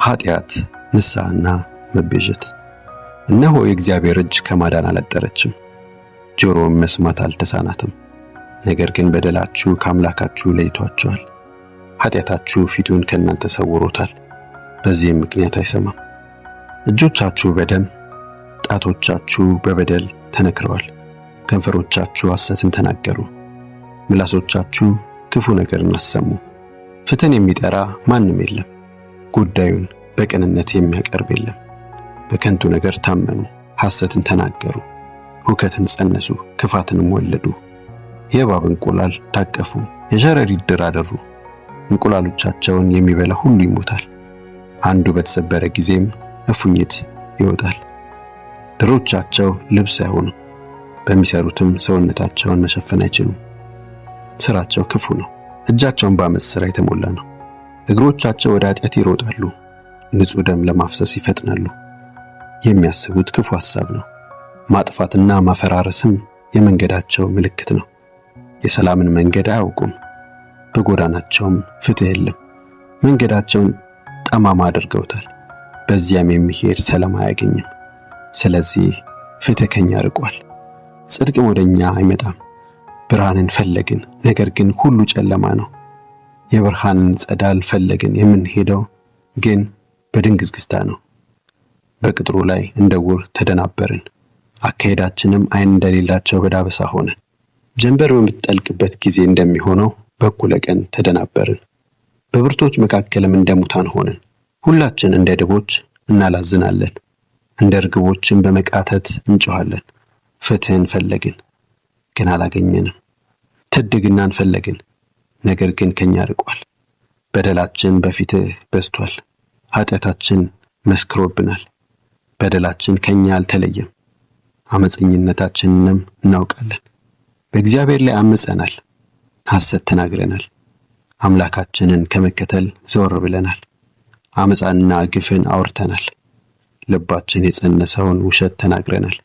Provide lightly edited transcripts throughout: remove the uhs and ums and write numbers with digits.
ኃጢአት፣ ንስሐና መቤዠት። እነሆ የእግዚአብሔር እጅ ከማዳን አላጠረችም፣ ጆሮም መስማት አልተሳናትም። ነገር ግን በደላችሁ ከአምላካችሁ ለይቷችኋል፣ ኃጢአታችሁ ፊቱን ከእናንተ ሰውሮታል፣ በዚህም ምክንያት አይሰማም። እጆቻችሁ በደም ጣቶቻችሁ በበደል ተነክረዋል። ከንፈሮቻችሁ ሐሰትን ተናገሩ፣ ምላሶቻችሁ ክፉ ነገርን አሰሙ። ፍትህን የሚጠራ ማንም የለም፣ ጉዳዩን በቅንነት የሚያቀርብ የለም። በከንቱ ነገር ታመኑ፣ ሐሰትን ተናገሩ፣ ሁከትን ጸነሱ፣ ክፋትንም ወለዱ። የእባብ እንቁላል ታቀፉ፣ የሸረሪት ድር አደሩ። እንቁላሎቻቸውን የሚበላ ሁሉ ይሞታል፣ አንዱ በተሰበረ ጊዜም እፉኝት ይወጣል። ድሮቻቸው ልብስ አይሆኑም፣ በሚሰሩትም ሰውነታቸውን መሸፈን አይችሉም። ስራቸው ክፉ ነው፣ እጃቸውን በዓመፅ ሥራ የተሞላ ነው። እግሮቻቸው ወደ ኃጢአት ይሮጣሉ፣ ንጹሕ ደም ለማፍሰስ ይፈጥናሉ። የሚያስቡት ክፉ ሐሳብ ነው፣ ማጥፋትና ማፈራረስም የመንገዳቸው ምልክት ነው። የሰላምን መንገድ አያውቁም፣ በጎዳናቸውም ፍትህ የለም። መንገዳቸውን ጠማማ አድርገውታል፣ በዚያም የሚሄድ ሰላም አያገኝም። ስለዚህ ፍትህ ከኛ ርቋል፣ ጽድቅም ወደኛ አይመጣም። ብርሃንን ፈለግን፣ ነገር ግን ሁሉ ጨለማ ነው። የብርሃንን ጸዳል ፈለግን፣ የምንሄደው ግን በድንግዝግዝታ ነው። በቅጥሩ ላይ እንደ ዕውር ተደናበርን፣ አካሄዳችንም ዓይን እንደሌላቸው በዳበሳ ሆነ። ጀንበር በምትጠልቅበት ጊዜ እንደሚሆነው በእኩለ ቀን ተደናበርን፣ በብርቶች መካከልም እንደ ሙታን ሆንን። ሁላችን እንደ ድቦች እናላዝናለን፣ እንደ ርግቦችም በመቃተት እንጮኻለን። ፍትህን ፈለግን ግን አላገኘንም፣ ትድግናን ፈለግን ነገር ግን ከኛ ርቋል። በደላችን በፊትህ በዝቷል፣ ኃጢአታችን መስክሮብናል። በደላችን ከኛ አልተለየም፣ አመፀኝነታችንንም እናውቃለን። በእግዚአብሔር ላይ አመፀናል፣ ሐሰት ተናግረናል፣ አምላካችንን ከመከተል ዘወር ብለናል። አመፃንና ግፍን አውርተናል፣ ልባችን የጸነሰውን ውሸት ተናግረናል።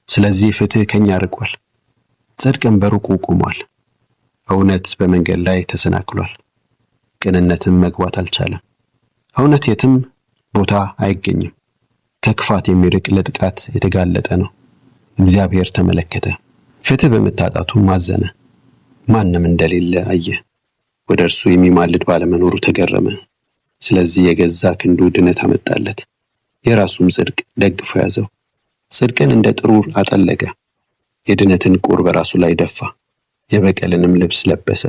ስለዚህ ፍትህ ከኛ ርቋል፣ ጽድቅም በሩቁ ቆሟል። እውነት በመንገድ ላይ ተሰናክሏል፣ ቅንነትም መግባት አልቻለም። እውነት የትም ቦታ አይገኝም፣ ከክፋት የሚርቅ ለጥቃት የተጋለጠ ነው። እግዚአብሔር ተመለከተ፣ ፍትህ በመታጣቱ ማዘነ፣ ማንም እንደሌለ አየ። ወደ እርሱ የሚማልድ ባለመኖሩ ተገረመ። ስለዚህ የገዛ ክንዱ ድነት አመጣለት፣ የራሱም ጽድቅ ደግፎ ያዘው። ጽድቅን እንደ ጥሩር አጠለቀ፣ የድነትን ቁር በራሱ ላይ ደፋ። የበቀልንም ልብስ ለበሰ፣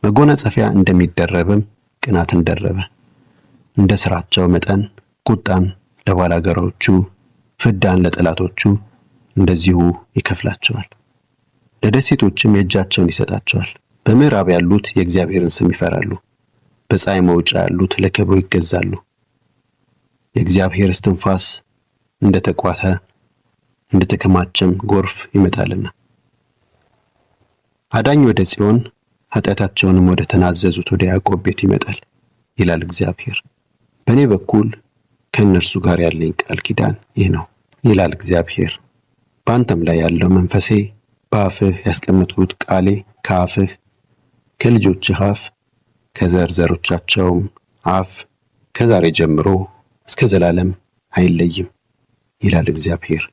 መጎናጸፊያ እንደሚደረብም ቅናትን ደረበ። እንደ ሥራቸው መጠን ቁጣን ለባላጋራዎቹ፣ ፍዳን ለጠላቶቹ እንደዚሁ ይከፍላቸዋል። ለደሴቶችም የእጃቸውን ይሰጣቸዋል። በምዕራብ ያሉት የእግዚአብሔርን ስም ይፈራሉ፣ በፀሐይ መውጫ ያሉት ለክብሩ ይገዛሉ። የእግዚአብሔር እስትንፋስ እንደተቋተ እንደተከማቸም ጎርፍ ይመጣልና። አዳኝ ወደ ጽዮን ኃጢአታቸውንም ወደ ተናዘዙት ወደ ያዕቆብ ቤት ይመጣል ይላል እግዚአብሔር። በእኔ በኩል ከእነርሱ ጋር ያለኝ ቃል ኪዳን ይህ ነው ይላል እግዚአብሔር። በአንተም ላይ ያለው መንፈሴ፣ በአፍህ ያስቀመጥሁት ቃሌ ከአፍህ ከልጆችህ አፍ ከዘርዘሮቻቸውም አፍ ከዛሬ ጀምሮ እስከ ዘላለም አይለይም ይላል እግዚአብሔር።